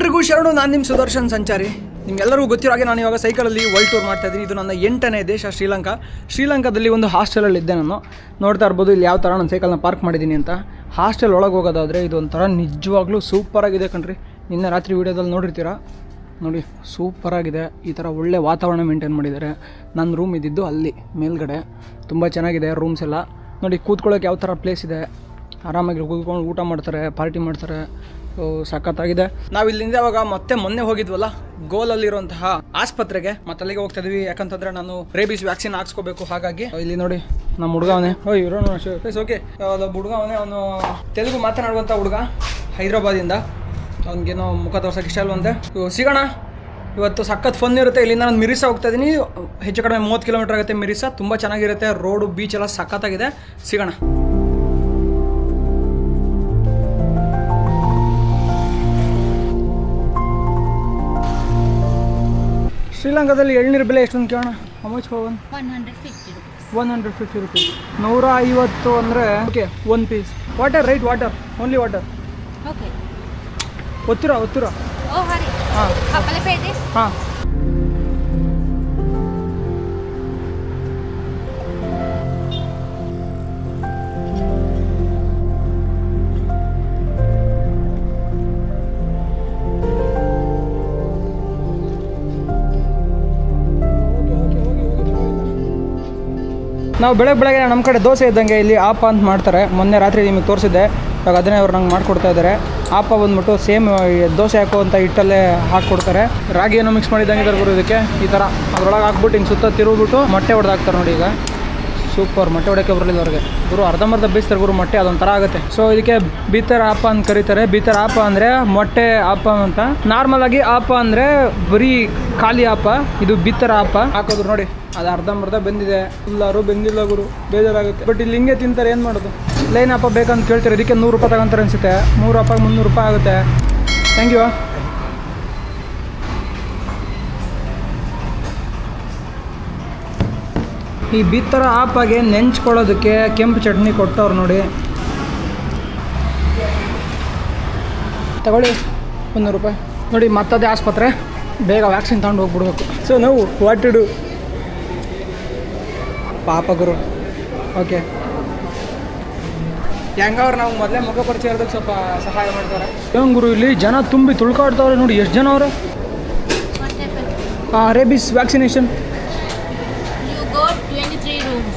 ಎಲ್ರಿಗೂ ಶರಣು. ನಾನು ನಿಮ್ಮ ಸುದರ್ಶನ್ ಸಂಚಾರಿ. ನಿಮ್ಗೆಲ್ಲರಿಗೂ ಗೊತ್ತಿರೋ ಹಾಗೆ ನಾನು ಇವಾಗ ಸೈಕಲಲ್ಲಿ ವರ್ಲ್ಡ್ ಟೂರ್ ಮಾಡ್ತಾ ಇದ್ದೀನಿ. ಇದು ನನ್ನ 8ನೇ ದೇಶ ಶ್ರೀಲಂಕಾದಲ್ಲಿ ಒಂದು ಹಾಸ್ಟೆಲಲ್ಲಿ ಇದ್ದೆ. ನಾನು ನೋಡ್ತಾ ಇರ್ಬೋದು ಇಲ್ಲಿ ಯಾವ ಥರ ನಾನು ಸೈಕಲ್ನ ಪಾರ್ಕ್ ಮಾಡಿದ್ದೀನಿ ಅಂತ. ಹಾಸ್ಟೆಲ್ ಒಳಗೆ ಹೋಗೋದಾದರೆ ಇದು ಒಂಥರ ನಿಜವಾಗ್ಲೂ ಸೂಪರಾಗಿದೆ ಕಣ್ರಿ. ನಿನ್ನೆ ರಾತ್ರಿ ವೀಡಿಯೋದಲ್ಲಿ ನೋಡಿರ್ತೀರಾ ನೋಡಿ, ಸೂಪರಾಗಿದೆ. ಈ ಥರ ಒಳ್ಳೆ ವಾತಾವರಣ ಮೇಂಟೈನ್ ಮಾಡಿದ್ದಾರೆ. ನನ್ನ ರೂಮ್ ಇದ್ದಿದ್ದು ಅಲ್ಲಿ ಮೇಲ್ಗಡೆ. ತುಂಬ ಚೆನ್ನಾಗಿದೆ ರೂಮ್ಸ್ ಎಲ್ಲ. ನೋಡಿ ಕೂತ್ಕೊಳ್ಳೋಕೆ ಯಾವ ಥರ ಪ್ಲೇಸ್ ಇದೆ. ಆರಾಮಾಗಿ ಕೂತ್ಕೊಂಡು ಊಟ ಮಾಡ್ತಾರೆ, ಪಾರ್ಟಿ ಮಾಡ್ತಾರೆ. ಸಖತ್ತಾಗಿದೆ. ನಾವು ಇಲ್ಲಿಂದ ಇವಾಗ ಮೊನ್ನೆ ಹೋಗಿದ್ವಲ್ಲ ಗೋಲಲ್ಲಿರುವಂತಹ ಆಸ್ಪತ್ರೆಗೆ, ಮತ್ತೆ ಅಲ್ಲಿಗೆ ಹೋಗ್ತಾ ಇದೀವಿ. ಯಾಕಂತಂದ್ರೆ ನಾನು ರೇಬಿಸ್ ವ್ಯಾಕ್ಸಿನ್ ಹಾಕ್ಸ್ಕೋಬೇಕು. ಹಾಗಾಗಿ ಇಲ್ಲಿ ನೋಡಿ ನಮ್ಮ ಹುಡುಗವನೇ ಓಕೆ ಹುಡುಗ ಅವನು ತೆಲುಗು ಮಾತನಾಡುವಂಥ ಹುಡುಗ, ಹೈದರಾಬಾದಿಂದ. ಅವ್ನಿಗೇನೋ ಮುಖ ತೋರ್ಸೋಕೆ ಇಷ್ಟ ಅಲ್ವಂತೆ. ಸಿಗೋಣ ಇವತ್ತು. ಸಖತ್ ಫನ್ ಇರುತ್ತೆ. ಇಲ್ಲಿಂದ ನಾನು ಮಿರಿಸಾ ಹೋಗ್ತಾ ಇದ್ದೀನಿ. ಹೆಚ್ಚು ಕಡಿಮೆ 30 ಕಿಲೋಮೀಟರ್ ಆಗುತ್ತೆ ಮಿರಿಸಾ. ತುಂಬ ಚೆನ್ನಾಗಿರುತ್ತೆ. ರೋಡು ಬೀಚ್ ಎಲ್ಲ ಸಖತ್ತಾಗಿದೆ. ಸಿಗೋಣ. ಶ್ರೀಲಂಕಾದಲ್ಲಿ ಎಳ್ನೀರು ಬೆಲೆ ಎಷ್ಟು ಅಂತ ಕೇಳೋಣ. ಹಮಚ್ 150 ರುಪೀಸ್. 150 ಅಂದರೆ okay, 1 piece. Water right, water only water. ಒತ್ತುರ ಹಾಂ ಹಾಂ. ನಾವು ಬೆಳಗ್ಗೆ ನಮ್ಮ ಕಡೆ ದೋಸೆ ಇದ್ದಂಗೆ ಇಲ್ಲಿ ಆಪ ಅಂತ ಮಾಡ್ತಾರೆ. ಮೊನ್ನೆ ರಾತ್ರಿ ನಿಮಗೆ ತೋರಿಸಿದ್ದೆ. ಇವಾಗ ಅದನ್ನೇ ಅವ್ರು ನಂಗೆ ಮಾಡಿಕೊಡ್ತಾ ಇದ್ದಾರೆ. ಆಪ ಬಂದ್ಬಿಟ್ಟು ಸೇಮ್ ದೋಸೆ ಹಾಕುವಂಥ ಹಿಟ್ಟಲ್ಲೇ ಹಾಕ್ಕೊಡ್ತಾರೆ. ರಾಗಿ ಏನೋ ಮಿಕ್ಸ್ ಮಾಡಿದಂಗೆ ಇದ್ದಾರೆ ಗುರು. ಇದಕ್ಕೆ ಈ ಥರ ಅದ್ರೊಳಗೆ ಹಾಕ್ಬಿಟ್ಟು ಹಿಂಗೆ ಸುತ್ತ ತಿರುಗಿಬಿಟ್ಟು ಮೊಟ್ಟೆ ಹೊಡೆದು ಹಾಕ್ತಾರೆ ನೋಡಿ. ಈಗ ಸೂಪರ್. ಮೊಟ್ಟೆ ಹೊಡೆಯೋಕ್ಕೆ ಬರಲಿಲ್ಲ ಅವ್ರಿಗೆ ಗುರು. ಅರ್ಧಂಬರ್ಧ ಬೇಯಿಸ್ತಾರೆ ಗುರು ಮೊಟ್ಟೆ. ಅದೊಂಥರ ಆಗುತ್ತೆ. ಸೊ ಇದಕ್ಕೆ ಬೀತರ ಆಪ ಅಂತ ಕರೀತಾರೆ. ಬೀತರ ಆಪ ಅಂದರೆ ಮೊಟ್ಟೆ ಆಪ ಅಂತ. ನಾರ್ಮಲ್ ಆಗಿ ಆಪ ಅಂದರೆ ಬರೀ ಖಾಲಿ ಆಪ. ಇದು ಬೀತರ ಆಪ ಹಾಕೋದು ನೋಡಿ. ಅದು ಅರ್ಧಂಬರ್ಧ ಬೆಂದಿದೆ, ಎಲ್ಲರೂ ಬೆಂದಿಲ್ಲ ಗುರು. ಬೇಜಾರಾಗುತ್ತೆ. ಬಟ್ ಇಲ್ಲಿ ಹಿಂಗೆ ತಿಂತಾರೆ, ಏನು ಮಾಡೋದು. ಲೈನ್ ಆಪ ಬೇಕಂತ ಕೇಳ್ತಾರೆ. ಇದಕ್ಕೆ 100 ರೂಪಾಯಿ ತಗೊಂತಾರೆ ಅನಿಸುತ್ತೆ. 3 ಆಪಾಗೆ 300 ರೂಪಾಯಿ ಆಗುತ್ತೆ. Thank you. ಈ ಬಿತ್ತರ ಆಪಾಗೆ ನೆಂಚ್ಕೊಳ್ಳೋದಕ್ಕೆ ಕೆಂಪು ಚಟ್ನಿ ಕೊಟ್ಟವ್ರು ನೋಡಿ. ತಗೊಳ್ಳಿ 100 ರೂಪಾಯಿ. ನೋಡಿ ಮತ್ತದೇ ಆಸ್ಪತ್ರೆ. ಬೇಗ ವ್ಯಾಕ್ಸಿನ್ ತಗೊಂಡು ಹೋಗ್ಬಿಡ್ಬೇಕು. ಸೊ ನಾವು ವಾಟ್ ಟು ಡು. ಪಾಪ ಗುರು. ಓಕೆ, ಹೆಂಗವ್ರು ನಾವು ಮೊದಲೇ ಮುಖ ಪರಿಚಯ ಇರೋದಕ್ಕೆ ಸ್ವಲ್ಪ ಸಹಾಯ ಮಾಡ್ತಾರೆ. ಹೆಂಗೆ ಗುರು ಇಲ್ಲಿ ಜನ ತುಂಬಿ ತುಳ್ಕಾಡ್ತವ್ರೆ ನೋಡಿ. ಎಷ್ಟು ಜನ ಅವ್ರೆ. Rabies vaccination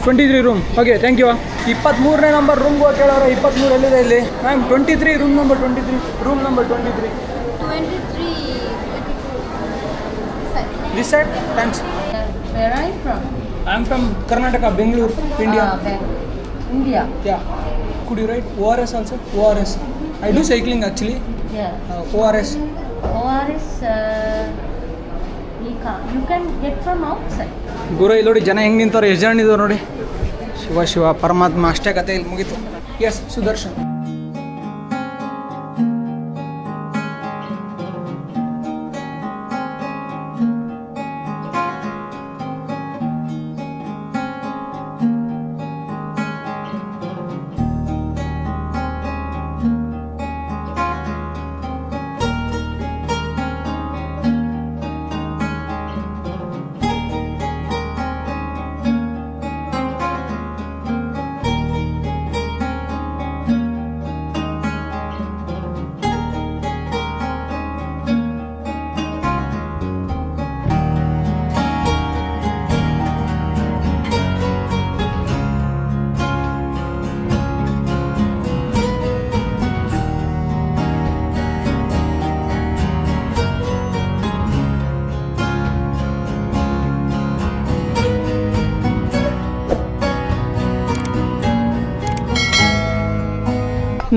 23 room. Okay, thank you. 23ನೇ ನಂಬರ್ ರೂಮ್ಗೆ ಹೋಗಿ ಕೇಳೋರು. 23 ಎಲ್ಲಿದೆ ಇಲ್ಲಿ ma'am? 23 room number 23. Room number 23. This side? Thanks. Where are you from? I am from Karnataka, Bangalore, India. India? Yeah. Could you write ORS also? ORS. I do cycling actually. Yeah. ORS. ORS, you can get from outside. ಗುರು ಇಲ್ಲಿ ನೋಡಿ ಜನ ಹೆಂಗೆ ನಿಂತವ್ರು. ಎಷ್ಟು ಜನ ಇದ್ದವ್ರು ನೋಡಿ. ಶಿವ ಪರಮಾತ್ಮ. ಅಷ್ಟೇ ಕತೆ ಇಲ್ಲಿ ಮುಗೀತು. ಎಸ್ ಸುದರ್ಶನ್.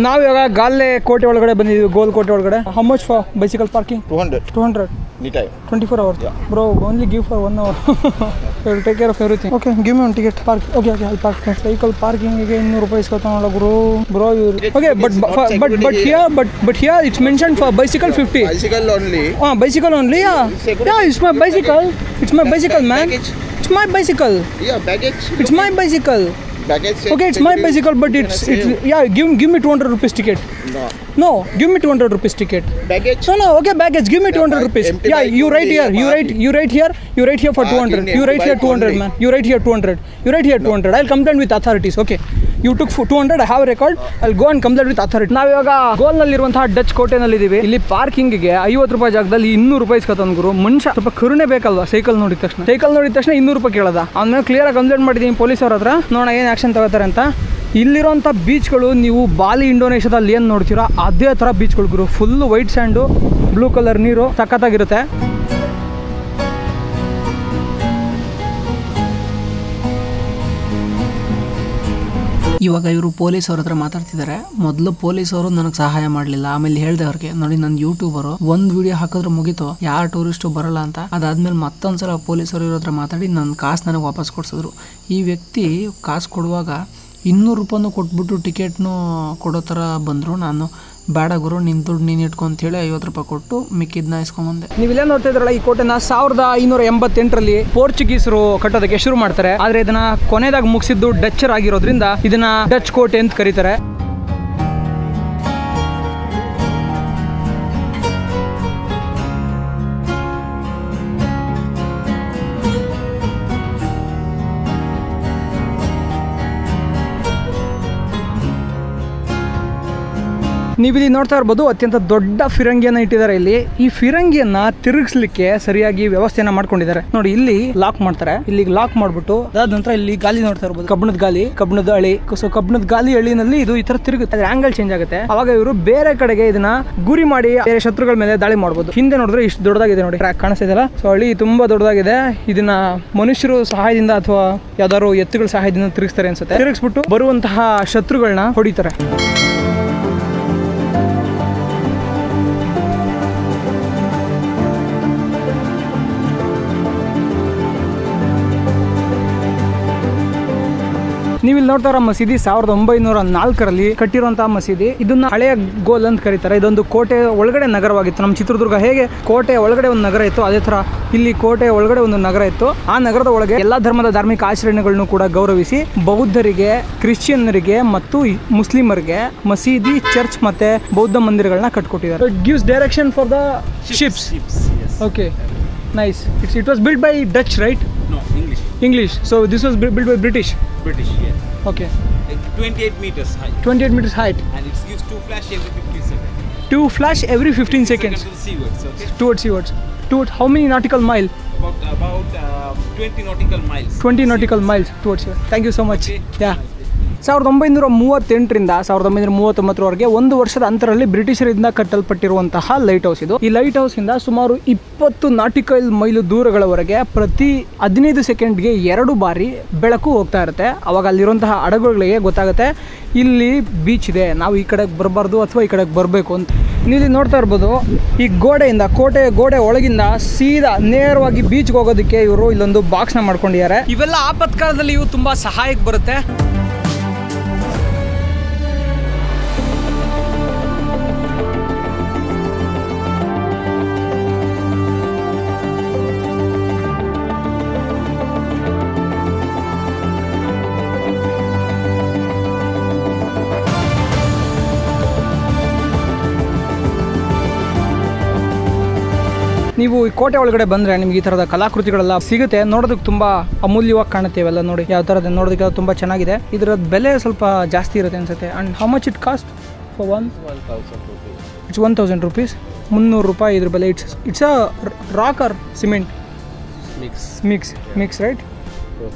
ನಾವು ಇವಾಗ ಗಾಲೆ ಕೋಟೆ ಒಳಗಡೆ ಬಂದಿದ್ದೀವಿ. ಗೋಲ್ ಕೋಟೆ ಒಳಗಡೆ. How much for bicycle parking? 200 Any time. 24 hours. Yeah. Bro, only give for 1 hour. We'll take care of everything. Okay, give me one ticket. Park. Okay, I'll park. Vehicle parking ಗೆ 200 ರೂಪಾಯಿ ಇಸ್ಕೊತಾನಲ್ಲ bro. Okay, but here it's mentioned for bicycle 50. Bicycle only. Bicycle only. Yeah, it's my bicycle. It's my bicycle, man. Baggage. It's my bicycle. Yeah, baggage. It's my bicycle. baggage check. Okay, it's my bicycle, but it's yeah. Give me 200 rupees ticket. No, give me 200 rupees ticket. Baggage. No, okay, baggage. Give me 200 rupees. empty Yeah, bike you write only, here. You write here. You write here for 200. Indian You write here bike 200, only. man. You write here 200. You write here 200. I'll complain with authorities. Okay. You took 200. I have a record. I'll go and complain with authority. ನಾವು ಇವಾಗ ಗೋಲ್ನಲ್ಲಿರುವಂತಹ Dutch ಕೋಟೆನಲ್ಲಿ ಇದೀವಿ. ಇಲ್ಲಿ ಪಾರ್ಕಿಂಗ್ಗೆ 50 ರೂಪಾಯಿ ಜಾಗದಲ್ಲಿ 200 ರೂಪಾಯಿ ಇಸ್ಕೊತಾನ ಗುರು. ಮನುಷ್ಯ ಸ್ವಲ್ಪ ಕರುಣೆ ಬೇಕಲ್ವಾ? ಸೈಕಲ್ ನೋಡಿದ ತಕ್ಷಣ 200 ರೂಪಾಯಿ ಕೇಳದ. ಆಮೇಲೆ ಕ್ಲಿಯರ್ ಆಗಿ ಕಂಪ್ಲೇಂಟ್ ಮಾಡಿದೀನಿ ಪೊಲೀಸ್ ಅವ್ರ ಹತ್ರ. ನೋಡೋಣ ಏನು ಆಕ್ಷನ್ ತಗೋತಾರೆ ಅಂತ. ಇಲ್ಲಿರೋಂಥ ಬೀಚ್ಗಳು ನೀವು ಬಾಲಿ ಇಂಡೋನೇಷ್ಯಾದಲ್ಲಿ ಏನು ನೋಡ್ತೀರಾ ಅದೇ ಥರ ಬೀಚ್ಗಳು ಗುರು. Full white sand, blue colour ನೀರು, ಸಖತ್ತಾಗಿರುತ್ತೆ. ಇವಾಗ ಇವರು ಪೊಲೀಸವ್ರ ಹತ್ರ ಮಾತಾಡ್ತಿದ್ದಾರೆ. ಮೊದಲು ಪೊಲೀಸವರು ನನಗೆ ಸಹಾಯ ಮಾಡಲಿಲ್ಲ. ಆಮೇಲೆ ಹೇಳ್ದೆ ಅವ್ರಿಗೆ, ನೋಡಿ ನನ್ನ ಯೂಟ್ಯೂಬರು ಒಂದು ವಿಡಿಯೋ ಹಾಕಿದ್ರೆ ಮುಗೀತು, ಯಾವ ಟೂರಿಸ್ಟು ಬರಲ್ಲ ಅಂತ. ಅದಾದ್ಮೇಲೆ ಮತ್ತೊಂದ್ಸಲ ಪೊಲೀಸರು ಇವ್ರ ಹತ್ರ ಮಾತಾಡಿ ನನ್ನ ಕಾಸು ನನಗೆ ವಾಪಸ್ ಕೊಡ್ಸಿದ್ರು. ಈ ವ್ಯಕ್ತಿ ಕಾಸು ಕೊಡುವಾಗ 200 ರೂಪಾಯಿನೂ ಕೊಟ್ಬಿಟ್ಟು ಟಿಕೆಟ್ನು ಕೊಡೋ ಥರ ಬಂದರು. ನಾನು ಬೇಡ ಗುರು, ನಿನ್ನ ದುಡ್ಡು ನೀನು ಇಟ್ಕೊಂತೇಳಿ 50 ರೂಪಾಯಿ ಕೊಟ್ಟು ಮಿಕ್ಕಿದ್ನ ಇಸ್ಕೊಂಬಂದೆ. ನೀವು ಇಲ್ಲೇ ನೋಡ್ತಾ ಇದ್ರಲ್ಲ, ಈ ಕೋಟೆನ 1588ರಲ್ಲಿ ಪೋರ್ಚುಗೀಸರು ಕಟ್ಟೋದಕ್ಕೆ ಶುರು ಮಾಡ್ತಾರೆ. ಆದ್ರೆ ಇದನ್ನ ಕೊನೆದಾಗ ಮುಗಿಸಿದ್ದು ಡಚ್ಚರ್ ಆಗಿರೋದ್ರಿಂದ ಇದನ್ನ ಡಚ್ ಕೋಟೆ ಅಂತ ಕರೀತಾರೆ. ನೀವಿಲ್ಲಿ ನೋಡ್ತಾ ಇರ್ಬೋದು, ಅತ್ಯಂತ ದೊಡ್ಡ ಫಿರಂಗಿಯನ್ನು ಇಟ್ಟಿದ್ದಾರೆ ಇಲ್ಲಿ. ಈ ಫಿರಂಗಿಯನ್ನ ತಿರುಗಿಸ್ಲಿಕ್ಕೆ ಸರಿಯಾಗಿ ವ್ಯವಸ್ಥೆಯನ್ನ ಮಾಡ್ಕೊಂಡಿದ್ದಾರೆ. ನೋಡಿ, ಇಲ್ಲಿ ಲಾಕ್ ಮಾಡ್ತಾರೆ. ಇಲ್ಲಿ ಲಾಕ್ ಮಾಡ್ಬಿಟ್ಟು ಅದಾದ ನಂತರ ಇಲ್ಲಿ ಗಾಲಿ ನೋಡ್ತಾ ಇರ್ಬೋದು, ಕಬ್ಬಣದ ಅಳಿ. ಸೊ ಕಬ್ಬಣದ ಗಾಲಿ ಅಳಿನಲ್ಲಿ ಇದು ಈ ತರ ತಿರುಗುತ್ತೆ, ಆಂಗಲ್ ಚೇಂಜ್ ಆಗುತ್ತೆ. ಅವಾಗ ಇವರು ಬೇರೆ ಕಡೆಗೆ ಇದನ್ನ ಗುರಿ ಮಾಡಿ ಬೇರೆ ಶತ್ರುಗಳ ಮೇಲೆ ದಾಳಿ ಮಾಡಬಹುದು. ಹಿಂದೆ ನೋಡಿದ್ರೆ ಇಷ್ಟು ದೊಡ್ಡದಾಗಿದೆ ನೋಡಿ, ಟ್ರ್ಯಾಕ್ ಕಾಣಿಸ್ತಿದೆಯಲ್ಲ. ಸೊ ಹಳ್ಳಿ ತುಂಬಾ ದೊಡ್ಡದಾಗಿದೆ. ಇದನ್ನ ಮನುಷ್ಯರು ಸಹಾಯದಿಂದ ಅಥವಾ ಯಾವ್ದಾದ್ರು ಎತ್ತುಗಳ ಸಹಾಯದಿಂದ ತಿರುಗಿಸ್ತಾರೆ ಅನ್ಸುತ್ತೆ. ತಿರುಗಿಸ್ಬಿಟ್ಟು ಬರುವಂತಹ ಶತ್ರುಗಳನ್ನ ಹೊಡಿತಾರೆ. ನೀವು ಇಲ್ಲಿ ನೋಡ್ತಾ ಇರೋ ಮಸೀದಿ 1904ರಲ್ಲಿ ಕಟ್ಟಿರುವಂತಹ ಮಸೀದಿ. ಇದನ್ನ ಹಳೆಯ ಗೋಲ್ ಅಂತ ಕರೀತಾರೆ. ಇದೊಂದು ಕೋಟೆ ಒಳಗಡೆ ನಗರವಾಗಿತ್ತು. ನಮ್ಮ ಚಿತ್ರದುರ್ಗ ಹೇಗೆ ಕೋಟೆ ಒಳಗಡೆ ಒಂದು ನಗರ ಇತ್ತು, ಅದೇ ತರ ಇಲ್ಲಿ ಕೋಟೆ ಒಳಗಡೆ ಒಂದು ನಗರ ಇತ್ತು. ಆ ನಗರದ ಒಳಗೆ ಎಲ್ಲಾ ಧರ್ಮದ ಧಾರ್ಮಿಕ ಆಚರಣೆಗಳನ್ನು ಕೂಡ ಗೌರವಿಸಿ ಬೌದ್ಧರಿಗೆ, ಕ್ರಿಶ್ಚಿಯನ್ನರಿಗೆ ಮತ್ತು ಮುಸ್ಲಿಮರಿಗೆ ಮಸೀದಿ, ಚರ್ಚ್ ಮತ್ತೆ ಬೌದ್ಧ ಮಂದಿರಗಳನ್ನ ಕಟ್ಕೊಟ್ಟಿದ್ದಾರೆ. It gives direction for the ships. Okay, nice. It was built by Dutch, right? No, English. So this was built by British. Yeah. Okay. 28 meters height. 28 meters height. And it gives 2 flash every 15 seconds. 2 flash every 15 seconds. To the seawards, okay? Towards seawards. How many nautical mile? About 20 nautical miles. 20 nautical miles towards seawards. Thank you so much. Okay. Yeah. 1938ರಿಂದ 1939ರವರೆಗೆ 1 ವರ್ಷದ ಅಂತರಲ್ಲಿ ಬ್ರಿಟಿಷರಿಂದ ಕಟ್ಟಲ್ಪಟ್ಟಿರುವಂತಹ light house ಇದು. ಈ light house ಇಂದ ಸುಮಾರು 20 nautical mile ದೂರಗಳವರೆಗೆ ಪ್ರತಿ 15 ಸೆಕೆಂಡ್ಗೆ 2 ಬಾರಿ ಬೆಳಕು ಹೋಗ್ತಾ ಇರುತ್ತೆ. ಅವಾಗ ಅಲ್ಲಿರುವಂತಹ ಹಡಗುಗಳಿಗೆ ಗೊತ್ತಾಗುತ್ತೆ ಇಲ್ಲಿ ಬೀಚ್ ಇದೆ, ನಾವು ಈ ಕಡೆಗೆ ಬರಬಾರ್ದು ಅಥವಾ ಈ ಕಡೆಗೆ ಬರಬೇಕು ಅಂತ. ನೀವು ನೋಡ್ತಾ ಇರ್ಬೋದು, ಈ ಗೋಡೆ ಒಳಗಿಂದ ಸೀದಾ ನೇರವಾಗಿ ಬೀಚ್ಗೆ ಹೋಗೋದಕ್ಕೆ ಇವರು ಇಲ್ಲೊಂದು ಬಾಕ್ಸ್ನ ಮಾಡ್ಕೊಂಡಿದ್ದಾರೆ. ಇವೆಲ್ಲ ಆಪತ್ಕಾಲದಲ್ಲಿ ಇವು ತುಂಬಾ ಸಹಾಯಕ್ಕೆ ಬರುತ್ತೆ. ನೀವು ಈ ಕೋಟೆ ಒಳಗಡೆ ಬಂದರೆ ನಿಮ್ಗೆ ಈ ಥರದ ಕಲಾಕೃತಿಗಳೆಲ್ಲ ಸಿಗುತ್ತೆ. ನೋಡೋದಕ್ಕೆ ತುಂಬ ಅಮೂಲ್ಯವಾಗಿ ಕಾಣುತ್ತೆ ಇವೆಲ್ಲ. ನೋಡಿ ಯಾವ ಥರದ ನೋಡೋದಕ್ಕೆ ತುಂಬ ಚೆನ್ನಾಗಿದೆ. ಇದರ ಬೆಲೆ ಸ್ವಲ್ಪ ಜಾಸ್ತಿ ಇರುತ್ತೆ ಅನ್ಸುತ್ತೆ. And how much it cost for 1,000 rupees? It's 1,000 rupees. 300 ರೂಪಾಯಿ ಇದ್ರ ಬೆಲೆ. It's a rock or cement mix right?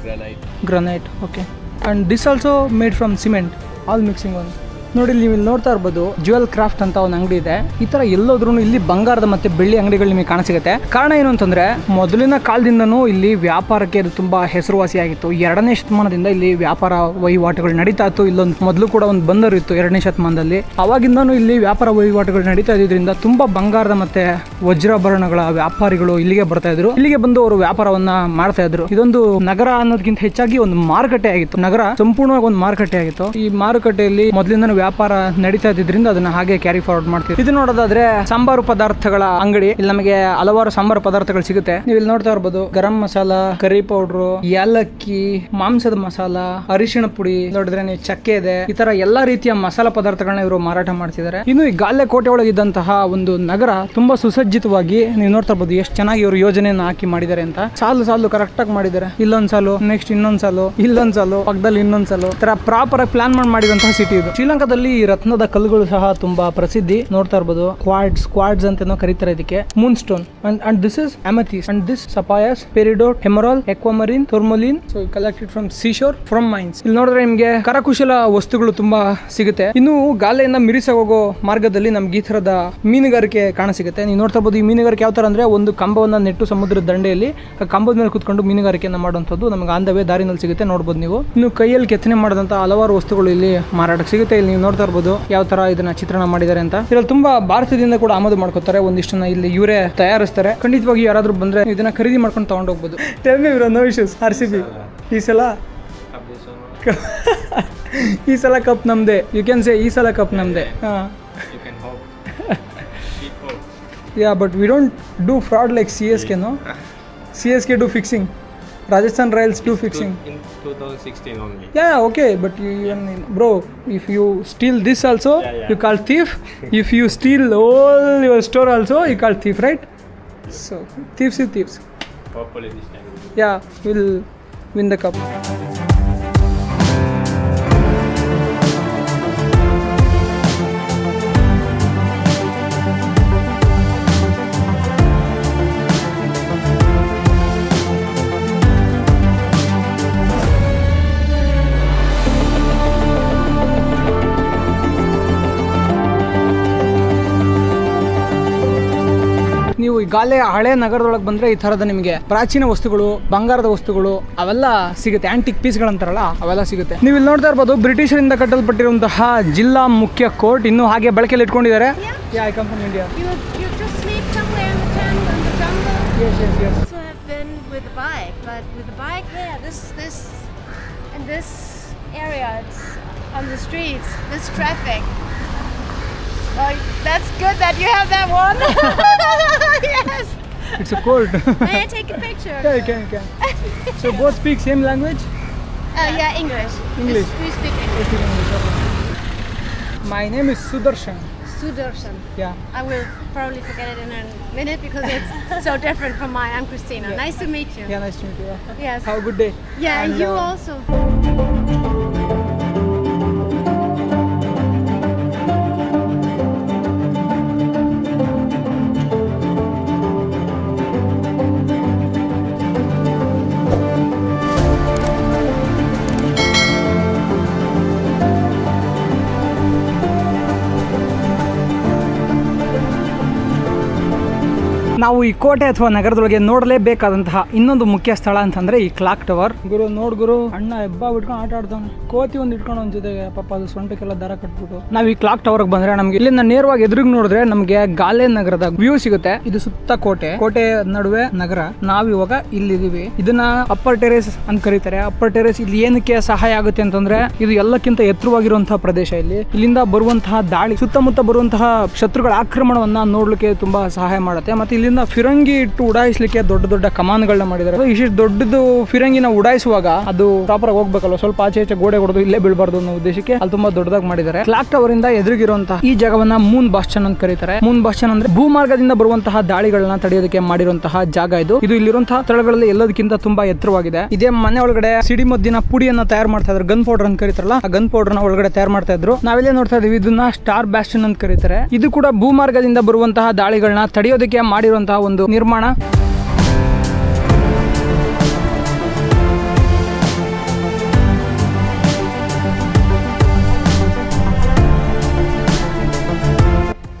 Granite. Okay. And this also made from cement, all mixing one. ನೋಡಿ, ನೀವು ಇಲ್ಲಿ ನೋಡ್ತಾ ಇರ್ಬೋದು, ಜ್ಯುವೆಲ್ ಕ್ರಾಫ್ಟ್ ಅಂತ ಒಂದು ಅಂಗಡಿ ಇದೆ. ಈ ಥರ ಎಲ್ಲೋದ್ರೂ ಇಲ್ಲಿ ಬಂಗಾರದ ಮತ್ತು ಬೆಳ್ಳಿ ಅಂಗಡಿಗಳು ನಿಮಗೆ ಕಾಣಸಿಗುತ್ತೆ. ಕಾರಣ ಏನು ಅಂತಂದರೆ, ಮೊದಲಿನ ಕಾಲದಿಂದನೂ ಇಲ್ಲಿ ವ್ಯಾಪಾರಕ್ಕೆ ಅದು ತುಂಬ ಹೆಸರುವಾಸಿಯಾಗಿತ್ತು. 2ನೇ ಶತಮಾನದಿಂದ ಇಲ್ಲಿ ವ್ಯಾಪಾರ ವಹಿವಾಟುಗಳು ನಡೀತಾ ಇತ್ತು. ಇಲ್ಲೊಂದು ಮೊದಲು ಕೂಡ ಒಂದು ಬಂದರು ಇತ್ತು 2ನೇ ಶತಮಾನದಲ್ಲಿ. ಅವಾಗಿಂದನೂ ಇಲ್ಲಿ ವ್ಯಾಪಾರ ವಹಿವಾಟುಗಳು ನಡೀತಾ ಇದ್ರಿಂದ ತುಂಬ ಬಂಗಾರದ ಮತ್ತು ವಜ್ರಾಭರಣಗಳ ವ್ಯಾಪಾರಿಗಳು ಇಲ್ಲಿಗೆ ಬರ್ತಾ ಇದ್ರು. ಇಲ್ಲಿಗೆ ಬಂದು ಅವರು ವ್ಯಾಪಾರವನ್ನ ಮಾಡ್ತಾ ಇದ್ರು. ಇದೊಂದು ನಗರ ಅನ್ನೋದಕ್ಕಿಂತ ಹೆಚ್ಚಾಗಿ ಒಂದು ಮಾರುಕಟ್ಟೆ ಆಗಿತ್ತು. ನಗರ ಸಂಪೂರ್ಣವಾಗಿ ಒಂದು ಮಾರುಕಟ್ಟೆ ಆಗಿತ್ತು. ಈ ಮಾರುಕಟ್ಟೆಯಲ್ಲಿ ಮೊದಲಿಂದನೂ ವ್ಯಾಪಾರ ನಡೀತಾ ಇದ್ದಿದ್ರಿಂದ ಅದನ್ನ ಹಾಗೆ ಕ್ಯಾರಿ ಫಾರ್ವರ್ಡ್ ಮಾಡ್ತೀವಿ. ಇದು ನೋಡೋದಾದ್ರೆ ಸಾಂಬಾರು ಪದಾರ್ಥಗಳ ಅಂಗಡಿ. ಇಲ್ಲಿ ನಮಗೆ ಹಲವಾರು ಸಾಂಬಾರು ಪದಾರ್ಥಗಳು ಸಿಗುತ್ತೆ. ನೀವು ಇಲ್ಲಿ ನೋಡ್ತಾ ಇರ್ಬೋದು ಗರಂ ಮಸಾಲ, ಕರಿ ಪೌಡ್ರು, ಏಲಕ್ಕಿ, ಮಾಂಸದ ಮಸಾಲ, ಅರಿಶಿಣ ಪುಡಿ, ನೋಡಿದ್ರೆ ನೀವು ಚಕ್ಕೆ ಇದೆ. ಈ ತರ ಎಲ್ಲಾ ರೀತಿಯ ಮಸಾಲ ಪದಾರ್ಥಗಳನ್ನ ಇವರು ಮಾರಾಟ ಮಾಡ್ತಿದ್ದಾರೆ. ಇನ್ನು ಈ ಗಾಲೆ ಕೋಟೆ ಒಳಗಿದ್ದಂತಹ ಒಂದು ನಗರ ತುಂಬಾ ಸುಸಜ್ಜಿತವಾಗಿ ನೀವು ನೋಡ್ತಾ ಇರ್ಬೋದು ಎಷ್ಟು ಚೆನ್ನಾಗಿ ಇವರು ಯೋಜನೆಯನ್ನ ಹಾಕಿ ಮಾಡಿದ್ದಾರೆ ಅಂತ. ಸಾಲು ಕರೆಕ್ಟ್ ಆಗಿ ಮಾಡಿದ್ದಾರೆ. ಇಲ್ಲೊಂದ್ ಸಾಲು, ನೆಕ್ಸ್ಟ್ ಇನ್ನೊಂದ್ ಸಾಲು, ಇಲ್ಲೊಂದ್ ಸಾಲು, ಪಕ್ಕದಲ್ಲಿ ಇನ್ನೊಂದ್ ಸಾಲು, ತರ ಪ್ರಾಪರ್ ಆಗಿ ಪ್ಲಾನ್ ಮಾಡಿದಂತಹ ಸಿಟಿ ಇದು. ಶ್ರೀಲಂಕಾದಲ್ಲಿ ಈ ರತ್ನದ ಕಲ್ಲುಗಳು ಸಹ ತುಂಬಾ ಪ್ರಸಿದ್ಧಿ. ನೋಡ್ತಾ ಇರ್ಬೋದು ಕ್ವಾಡ್ಸ್ ಅಂತ ಕರೀತಾರೆ ಇದಕ್ಕೆ. Moonstone and this is amethyst and this sapphires, peridot, emerald, aquamarine, tourmaline. So collected from seashore, from mines. ಇಲ್ಲಿ ನೋಡಿದ್ರೆ ನಿಮ್ಗೆ ಕರಕುಶಲ ವಸ್ತುಗಳು ತುಂಬಾ ಸಿಗುತ್ತೆ. ಇನ್ನು ಗಾಲೆಯಿಂದ ಮಿರಿಸ ಹೋಗೋ ಮಾರ್ಗದಲ್ಲಿ ನಮ್ಗೆ ಈ ತರದ ಮೀನುಗಾರಿಕೆ ಕಾಣಸಿಗುತ್ತೆ. ನೀವು ನೋಡ್ತಾ ಇರ್ಬೋದು ಈ ಮೀನುಗಾರಿಕೆ ಯಾವ ತರ ಅಂದ್ರೆ ಒಂದು ಕಂಬವನ್ನ ನೆಟ್ಟು ಸಮುದ್ರದ ದಂಡೆಯಲ್ಲಿ ಕಂಬದ ಮೇಲೆ ಕುತ್ಕೊಂಡು ಮೀನುಗಾರಿಕೆಯನ್ನ ಮಾಡುವಂತದ್ದು ನಮ್ಗೆ ಆಂದವೇ ದಾರಿನಲ್ಲಿ ಸಿಗುತ್ತೆ. ನೋಡ್ಬೋದು ನೀವು. ಇನ್ನು ಕೈಯಲ್ಲಿ ಕೆತ್ತನೆ ಮಾಡಿದಂತ ಹಲವಾರು ವಸ್ತುಗಳು ಇಲ್ಲಿ ಮಾರಾಟಕ್ಕೆ ಸಿಗುತ್ತೆ. ಇಲ್ಲಿ ನೀವು ನೋಡ್ತಾ ಇರ್ಬೋದು ಯಾವ ತರ ಇದನ್ನ ಚಿತ್ರಣ ಮಾಡಿದ್ದಾರೆ ಅಂತ. ಇದರಲ್ಲಿ ತುಂಬಾ ಭಾರತದಿಂದ ಕೂಡ ಆಮದು ಮಾಡ್ಕೋತಾರೆ. ಒಂದಿಷ್ಟನ್ನ ಇಲ್ಲಿ ಇವರೇ ತಯಾರಿಸ್ತಾರೆ. ಖಂಡಿತವಾಗಿ ಯಾರಾದ್ರೂ ಬಂದ್ರೆ ಇದನ್ನ ಖರೀದಿ ಮಾಡ್ಕೊಂಡು ತಗೊಂಡು ಹೋಗ್ಬೋದು. No issues. RCB ಈ ಸಲ ಕಪ್ ನಮ್ದೆ. ಯು ಕ್ಯಾನ್ ಸೇ ಈ ಸಲ ಕಪ್ ನಮ್ದೆ. Yeah, but we don't do fraud like CSK, no? CSK do fixing. Rajasthan Royals do fixing. In 2016 only. Yeah, okay, but bro, if you steal this also, you call thief. If you steal all your store also, you call thief, right? So, thieves is thieves. Hopefully this time. Yeah, we'll win the cup. ನೀವು ಈ ಗಾಲೆ ಹಳೆ ನಗರದೊಳಗೆ ಬಂದ್ರೆ ಈ ತರದ ನಿಮಗೆ ಪ್ರಾಚೀನ ವಸ್ತುಗಳು, ಬಂಗಾರದ ವಸ್ತುಗಳು ಅವೆಲ್ಲ ಸಿಗುತ್ತೆ. ಆಂಟಿಕ್ ಪೀಸ್ಗಳಂತಾರಲ್ಲ ಅವೆಲ್ಲ ಸಿಗುತ್ತೆ. ನೀವು ಇಲ್ಲಿ ನೋಡ್ತಾ ಇರ್ಬೋದು ಬ್ರಿಟಿಷರಿಂದ ಕಟ್ಟಲ್ಪಟ್ಟಿರುವಂತಹ ಜಿಲ್ಲಾ ಮುಖ್ಯ ಕೋರ್ಟ್ ಇನ್ನೂ ಹಾಗೆ ಬಳಕೆಯಲ್ಲಿ ಇಟ್ಕೊಂಡಿದ್ದಾರೆ. Yeah, I come from India. You just sleep somewhere in the jungle. Yes. So I've been with the bike, but with the bike, in this area, it's on the streets, this traffic. Oh, that's good that you have that one. Yes. It's a court. May I take a picture? Yeah, you can. So both speak same language? Yeah, English. English. We speak English. My name is Sudarshan. Sudarshan. Yeah. I will probably forget it in a minute because it's so different from mine. I'm Christina. Yeah. Nice to meet you. Yeah, nice to meet you. Yes. Have a good day. Yeah, and you also. ನಾವು ಈ ಕೋಟೆ ಅಥವಾ ನಗರದೊಳಗೆ ನೋಡಲೇಬೇಕಾದಂತಹ ಇನ್ನೊಂದು ಮುಖ್ಯ ಸ್ಥಳ ಅಂತಂದ್ರೆ ಈ clock tower. ಗುರು ನೋಡ್ ಗುರು, ಅಣ್ಣ ಹೆಬ್ಬ ಬಿಟ್ಕೊಂಡು ಆಟ ಆಡ್ತಾನೆ. ಕೋತಿ ಒಂದು ಇಟ್ಕೊಂಡು ಒಂದ್ ಜೊತೆಗೆ ಪಾಪ ಅದು ಸೊಂಟಕ್ಕೆಲ್ಲ ದಾರ ಕಟ್ಬಿಟ್ಟು. ನಾವು ಈ ಕ್ಲಾಕ್ ಟವರ್ ಬಂದ್ರೆ ನಮ್ಗೆ ಇಲ್ಲಿಂದ ನೇರವಾಗಿ ಎದುರಿಗೆ ನೋಡಿದ್ರೆ ನಮ್ಗೆ ಗಾಲೆ ನಗರದ ವ್ಯೂ ಸಿಗುತ್ತೆ. ಇದು ಸುತ್ತ ಕೋಟೆ ನಡುವೆ ನಗರ. ನಾವಿವಾಗ ಇಲ್ಲಿದೀವಿ. ಇದನ್ನ ಅಪ್ಪರ್ ಟೆರೇಸ್ ಅಂತ ಕರೀತಾರೆ. ಅಪ್ಪರ್ ಟೆರೇಸ್ ಇಲ್ಲಿ ಏನಕ್ಕೆ ಸಹಾಯ ಆಗುತ್ತೆ ಅಂತಂದ್ರೆ ಇದು ಎಲ್ಲಕ್ಕಿಂತ ಎತ್ತರವಾಗಿರುವಂತಹ ಪ್ರದೇಶ. ಇಲ್ಲಿಂದ ಬರುವಂತಹ ದಾಳಿ, ಸುತ್ತಮುತ್ತ ಬರುವಂತಹ ಶತ್ರುಗಳ ಆಕ್ರಮಣವನ್ನ ನೋಡ್ಲಿಕ್ಕೆ ತುಂಬಾ ಸಹಾಯ ಮಾಡುತ್ತೆ. ಮತ್ತೆ ಇಲ್ಲಿಂದ ಫಿರಂಗಿ ಇಟ್ಟು ಉಡಾಯಿಸ್ಲಿಕ್ಕೆ ದೊಡ್ಡ ಕಮಾನ್ಗಳನ್ನ ಮಾಡಿದ್ದಾರೆ. ಇಷ್ಟು ದೊಡ್ಡದು ಫಿರಂಗಿನ ಉಡಾಯಿಸುವಾಗ ಅದು ಪ್ರಾಪರ್ ಆಗಿ ಹೋಗ್ಬೇಕಲ್ಲ, ಸ್ವಲ್ಪ ಆಚೆ ಗೋಡೆ ಹೊಡೆದು ಇಲ್ಲೇ ಬೀಳ್ಬಾರ್ದು ಅನ್ನೋ ಉದ್ದೇಶಕ್ಕೆ ಅಲ್ಲಿ ತುಂಬಾ ದೊಡ್ಡದಾಗಿ ಮಾಡಿದ್ದಾರೆ. ಕ್ಲಾಕ್ ಟವರ್ ಇಂದ ಎದುರಿಗಿರುವಂತಹ ಈ ಜಾಗವನ್ನ ಮೂನ್ ಬಾಸ್ಟನ್ ಅಂತ ಕರೀತಾರೆ. ಮೂನ್ ಬಾಸ್ಟನ್ ಅಂದ್ರೆ ಭೂಮಾರ್ಗದಿಂದ ಬರುವಂತಹ ದಾಳಿಗಳನ್ನ ತಡೆಯೋದಕ್ಕೆ ಮಾಡಿರುವಂತಹ ಜಾಗ ಇದು. ಇಲ್ಲಿರುವಂತಹ ಸ್ಥಳಗಳಲ್ಲಿ ಎಲ್ಲದಕ್ಕಿಂತ ತುಂಬಾ ಎತ್ತರವಾಗಿದೆ. ಇದೇ ಮನೆ ಒಳಗಡೆ ಸಿಡಿಮದ್ದಿನ ಪುಡಿಯನ್ನ ತಯಾರು ಮಾಡ್ತಾ ಇದ್ರು. ಗನ್ ಪೌಡರ್ ಅಂತ ಕರೀತಾರಲ್ಲ, ಆ ಗನ್ ಪೌಡರ್ ನ ಒಳಗಡೆ ತಯಾರು ಮಾಡ್ತಾ ಇದ್ರು. ನಾವೆಲ್ಲೇ ನೋಡ್ತಾ ಇದೀವಿ, ಇದನ್ನ ಸ್ಟಾರ್ ಬಾಸ್ಟನ್ ಅಂತ ಕರೀತಾರೆ. ಇದು ಕೂಡ ಭೂಮಾರ್ಗದಿಂದ ಬರುವಂತಹ ದಾಳಿಗಳನ್ನ ತಡೆಯೋದಕ್ಕೆ ಮಾಡಿರುವಂತಹ ಒಂದು ನಿರ್ಮಾಣ.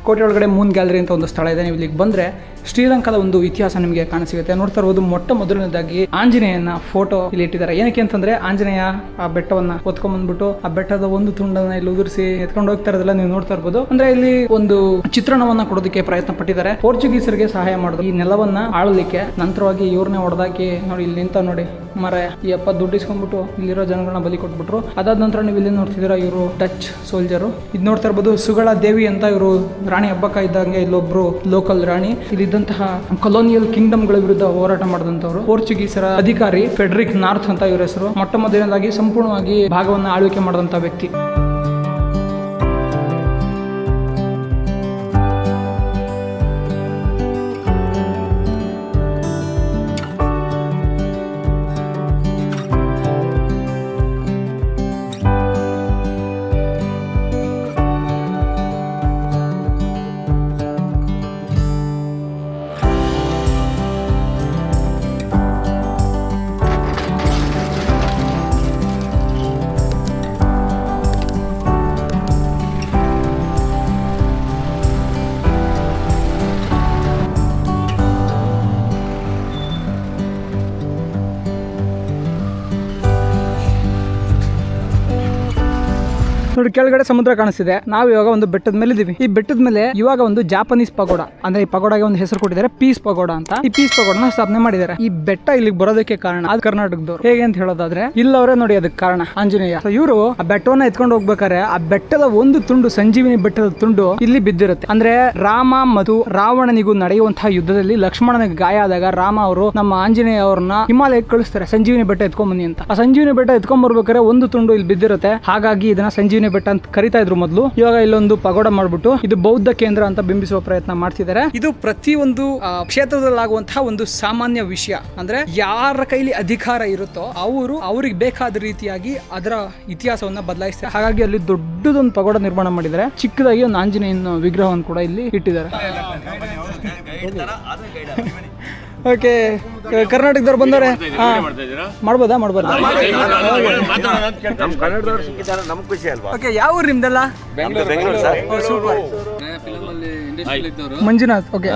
ಕೋಟೆ ಒಳಗಡೆ ಮೂನ್ ಗ್ಯಾಲರಿ ಅಂತ ಒಂದು ಸ್ಥಳ ಇದೆ. ನೀವು ಇಲ್ಲಿಗೆ ಬಂದರೆ ಶ್ರೀಲಂಕಾದ ಒಂದು ಇತಿಹಾಸ ನಿಮಗೆ ಕಾಣಸಿಗುತ್ತೆ. ನೋಡ್ತಾ ಇರ್ಬೋದು, ಮೊಟ್ಟ ಮೊದಲನೇದಾಗಿ ಆಂಜನೇಯನ ಫೋಟೋ ಇಲ್ಲಿ ಇಟ್ಟಿದ್ದಾರೆ. ಏನಕ್ಕೆ ಅಂತಂದ್ರೆ ಆಂಜನೇಯ ಆ ಬೆಟ್ಟವನ್ನ ಹೊತ್ಕೊಂಡ್ ಬಂದ್ಬಿಟ್ಟು ಆ ಬೆಟ್ಟದ ಒಂದು ತುಂಡನ್ನ ಇಲ್ಲಿ ಉದುರಿಸಿ ಎತ್ಕೊಂಡು ಹೋಗ್ತಾ ಇರೋದೆಲ್ಲ ನೀವು ನೋಡ್ತಾ ಇರ್ಬೋದು. ಅಂದ್ರೆ ಇಲ್ಲಿ ಒಂದು ಚಿತ್ರಣವನ್ನ ಕೊಡೋದಕ್ಕೆ ಪ್ರಯತ್ನ ಪಟ್ಟಿದ್ದಾರೆ. ಪೋರ್ಚುಗೀಸರಿಗೆ ಸಹಾಯ ಮಾಡಿದ್ರು ಈ ನೆಲವನ್ನ ಆಳಲಿಕ್ಕೆ. ನಂತರವಾಗಿ ಇವ್ರನ್ನೇ ಹೊಡೆದಾಕಿ ನೋಡಿ ಇಲ್ಲಿ ನಿಂತ ನೋಡಿ ಮರ ಈ ಅಪ್ಪ ದುಡ್ಡು ಇಸ್ಕೊಂಡ್ಬಿಟ್ಟು ಇಲ್ಲಿರೋ ಜನಗಳನ್ನ ಬಲಿ ಕೊಟ್ಬಿಟ್ರು. ಅದಾದ ನಂತರ ನೀವು ಇಲ್ಲಿ ನೋಡ್ತಿದ್ದೀರಾ ಇವರು ಡಚ್ ಸೋಲ್ಜರು. ಇದು ನೋಡ್ತಾ ಇರ್ಬೋದು ಸುಗಳ ದೇವಿ ಅಂತ, ಇವರು ರಾಣಿ ಹಬ್ಬಕ್ಕ ಇದ್ದಂಗೆ ಇಲ್ಲೊಬ್ರು ಲೋಕಲ್ ರಾಣಿ. ಇಲ್ಲಿದ್ದಂತಹ ಕೊಲೋನಿಯಲ್ ಕಿಂಗ್ಡಮ್ಗಳ ವಿರುದ್ಧ ಹೋರಾಟ ಮಾಡಿದಂತವ್ರು ಪೋರ್ಚುಗೀಸರ ಅಧಿಕಾರಿ ಫೆಡ್ರಿಕ್ ನಾರ್ತ್ ಅಂತ ಇವ್ರ ಹೆಸರು. ಮೊಟ್ಟ ಮೊದಲನೇದಾಗಿ ಸಂಪೂರ್ಣವಾಗಿ ಭಾಗವನ್ನ ಆಳ್ವಿಕೆ ಮಾಡಿದಂತ ವ್ಯಕ್ತಿ. ನೋಡಿ ಕೆಳಗಡೆ ಸಮುದ್ರ ಕಾಣಿಸ್ತಿದೆ. ನಾವು ಇವಾಗ ಒಂದು ಬೆಟ್ಟದ ಮೇಲೆ ಇದೀವಿ. ಈ ಬೆಟ್ಟದ ಮೇಲೆ ಇವಾಗ ಒಂದು ಜಾಪನೀಸ್ ಪಗೋಡ, ಅಂದ್ರೆ ಈ ಪಗೋಡಗೆ ಒಂದು ಹೆಸರು ಕೊಟ್ಟಿದ್ದಾರೆ, ಪೀಸ್ ಪಗೋಡ ಅಂತ. ಈ ಪೀಸ್ ಪಗೋಡನ ಸ್ಥಾಪನೆ ಮಾಡಿದ್ದಾರೆ. ಈ ಬೆಟ್ಟ ಇಲ್ಲಿಗೆ ಬರೋದಕ್ಕೆ ಕಾರಣ ಅದು ಕರ್ನಾಟಕದವ್ರು. ಹೇಗೆ ಅಂತ ಹೇಳೋದಾದ್ರೆ ಇಲ್ಲವರೇ ನೋಡಿ ಅದಕ್ಕೆ ಕಾರಣ ಆಂಜನೇಯ. ಇವರು ಆ ಬೆಟ್ಟವನ್ನ ಎತ್ಕೊಂಡು ಹೋಗ್ಬೇಕಾದ್ರೆ ಆ ಬೆಟ್ಟದ ಒಂದು ತುಂಡು, ಸಂಜೀವಿನಿ ಬೆಟ್ಟದ ತುಂಡು ಇಲ್ಲಿ ಬಿದ್ದಿರುತ್ತೆ. ಅಂದ್ರೆ ರಾಮ ಮತ್ತು ರಾವಣನಿಗೂ ನಡೆಯುವಂತಹ ಯುದ್ಧದಲ್ಲಿ ಲಕ್ಷ್ಮಣನಿಗೆ ಗಾಯ ಆದಾಗ ರಾಮ ಅವರು ನಮ್ಮ ಆಂಜನೇಯ ಅವ್ರನ್ನ ಹಿಮಾಲಯಕ್ಕೆ ಕಳಿಸ್ತಾರೆ, ಸಂಜೀವಿನಿ ಬೆಟ್ಟ ಎತ್ಕೊಂಡ್ ಬನ್ನಿ ಅಂತ. ಆ ಸಂಜೀವಿನಿ ಬೆಟ್ಟ ಎತ್ಕೊಂಡ್ ಬರ್ಬೇಕಾದ್ರೆ ಒಂದು ತುಂಡು ಇಲ್ಲಿ ಬಿದ್ದಿರುತ್ತೆ. ಹಾಗಾಗಿ ಇದನ್ನ ಸಂಜೀವಿನಿ ಬೆಟ್ಟ ಅಂತ ಕರಿತಾ ಇದ್ರು ಮೊದಲು. ಇವಾಗ ಇಲ್ಲೊಂದು ಪಗೋಡ ಮಾಡ್ಬಿಟ್ಟು ಇದು ಬೌದ್ಧ ಕೇಂದ್ರ ಅಂತ ಬಿಂಬಿಸುವ ಪ್ರಯತ್ನ ಮಾಡ್ತಿದ್ದಾರೆ. ಇದು ಪ್ರತಿಯೊಂದು ಕ್ಷೇತ್ರದಲ್ಲಾಗುವಂತಹ ಒಂದು ಸಾಮಾನ್ಯ ವಿಷಯ. ಅಂದ್ರೆ ಯಾರ ಕೈಲಿ ಅಧಿಕಾರ ಇರುತ್ತೋ ಅವರು ಅವ್ರಿಗೆ ಬೇಕಾದ ರೀತಿಯಾಗಿ ಅದರ ಇತಿಹಾಸವನ್ನ ಬದಲಾಯಿಸ್ತಾರೆ. ಹಾಗಾಗಿ ಅಲ್ಲಿ ದೊಡ್ಡದೊಂದು ಪಗೋಡ ನಿರ್ಮಾಣ ಮಾಡಿದ್ದಾರೆ. ಚಿಕ್ಕದಾಗಿ ಒಂದು ಆಂಜನೇಯನ ವಿಗ್ರಹವನ್ನು ಕೂಡ ಇಲ್ಲಿ ಇಟ್ಟಿದ್ದಾರೆ. ಓಕೆ, ಕರ್ನಾಟಕದವ್ರು ಬಂದವ್ರೆ. ಮಾಡ್ಬೋದಾ? ಮಾಡ್ಬಾರ್ದು? ಓಕೆ, ಯಾವ ಊರು ನಿಮ್ದೆಲ್ಲ? ಮಂಜುನಾಥ್. ಓಕೆ,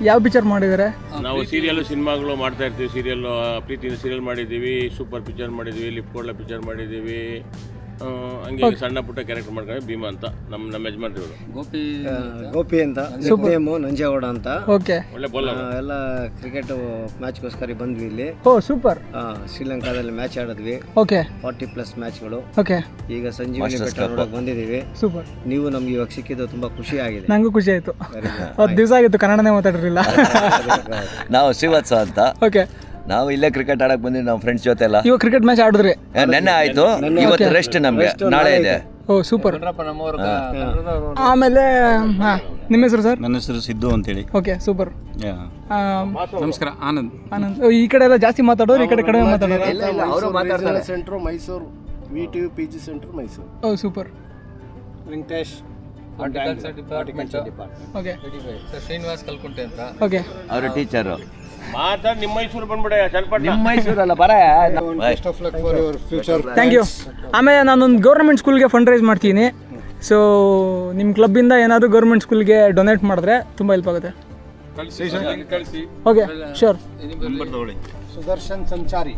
ಯಾವ ಪಿಕ್ಚರ್ ಮಾಡಿದ್ದಾರೆ? ನಾವು ಸೀರಿಯಲ್ ಸಿನಿಮಾಗಳು ಮಾಡ್ತಾ ಇರ್ತೀವಿ. ಸೀರಿಯಲ್ ಪ್ರೀತಿಯಿಂದ ಸೀರಿಯಲ್ ಮಾಡಿದ್ದೀವಿ, ಸೂಪರ್ ಪಿಕ್ಚರ್ ಮಾಡಿದ್ದೀವಿ, ಲಿಪ್ಕೋಡ್ಲ ಪಿಕ್ಚರ್ ಮಾಡಿದ್ದೀವಿ. ಹಂಗೆ ಸಣ್ಣ ಪುಟ್ಟ ಕ್ಯಾರೆಕ್ಟರ್ ಮಾಡ್ಕೊಂಡು ಭೀಮಾ ಅಂತ ನಮ್ಮ ಯಜಮಾನ್ರು ಗೋಪಿ ಅಂತ, ನಂಜೇಗೌಡ ಅಂತ. ಓಕೆ, ಒಳ್ಳೆ ಬೌಲರ್. ಎಲ್ಲ ಕ್ರಿಕೆಟ್ ಮ್ಯಾಚ್ಗೋಸ್ಕರ ಬಂದ್ವಿ ಇಲ್ಲಿ. ಓ ಸೂಪರ್. ಶ್ರೀಲಂಕಾದಲ್ಲಿ ಮ್ಯಾಚ್ ಆಡಿದ್ವಿ. ಓಕೆ, 40+ ಮ್ಯಾಚ್ಗಳು. ಓಕೆ, ಈಗ ಸಂಜೀವಿನಿ ಬೆಟ್ಟ ನೋಡಕ್ ಬಂದಿದ್ದೀವಿ. ಸೂಪರ್. ನೀವು ನಮ್ಗೆ ಇವಾಗ ಸಿಕ್ಕಿದ್ದು ತುಂಬಾ ಖುಷಿ ಆಗಿದೆ. ನಂಗೂ ಖುಷಿ ಆಯ್ತು. 10 ದಿವಸ ಆಗಿತ್ತು ಕನ್ನಡನೇ ಮಾತಾಡಿರಲಿಲ್ಲ. ನಾವು ಶ್ರೀವತ್ಸ ಅಂತ. ಓಕೆ, ನಾವು ಇಲ್ಲೇ ಕ್ರಿಕೆಟ್ ಆಡಕ್ ಬಂದಿವಿ ನಮ್ಮ ಫ್ರೆಂಡ್ಸ್ ಜೊತೆ ಎಲ್ಲ. ಇವಾಗ ಕ್ರಿಕೆಟ್ ಮ್ಯಾಚ್ ಆಡಿದ್ರಿ? ನೆನ್ನೆ ಆಯ್ತು, ಇವತ್ತು ರೆಸ್ಟ್ ನಮ್ಗೆ, ನಾಳೆ ಇದೆ. ಓ ಸೂಪರ್. ಆಮೇಲೆ ನಿಮ್ಮ ಹೆಸರು ಸರ್? ನನ್ನ ಹೆಸರು ಸಿದ್ದು ಅಂತೇಳಿ. Okay, super. ನಮಸ್ಕಾರ, ಆನಂದ್. ಆನಂದ್. ಈ ಕಡೆ ಎಲ್ಲ ಜಾಸ್ತಿ ಮಾತಾಡೋರು, ಈ ಕಡೆ ಕಡಿಮೆ ಮಾತಾಡೋರು? Centre Mysuru, VTU PG centre Mysuru. Oh super. Venkatesh okay, Srinivas Kalkunte ಅಂತ. ಓಕೆ, ಅವರು ಟೀಚರು. ಮಾತಾಡ್ ನಿಮ್ಮ ಮೈಸೂರು ಬಂದ್ಬಿಡ, ನಿಮ್ಮ ಮೈಸೂರಲ್ಲ, ಬರ. Thank you. ಆಮೇಲೆ ನಾನೊಂದು ಗೌರ್ಮೆಂಟ್ ಸ್ಕೂಲ್ಗೆ ಫಂಡ್ ರೈಸ್ ಮಾಡ್ತೀನಿ. ಸೊ ನಿಮ್ಮ ಕ್ಲಬ್ಬಿಂದ ಏನಾದರೂ ಗೌರ್ಮೆಂಟ್ ಸ್ಕೂಲ್ಗೆ ಡೊನೇಟ್ ಮಾಡಿದ್ರೆ ತುಂಬ ಹೆಲ್ಪ್ ಆಗುತ್ತೆ. Okay, sure. ಸುದರ್ಶನ್ ಸಂಚಾರಿ.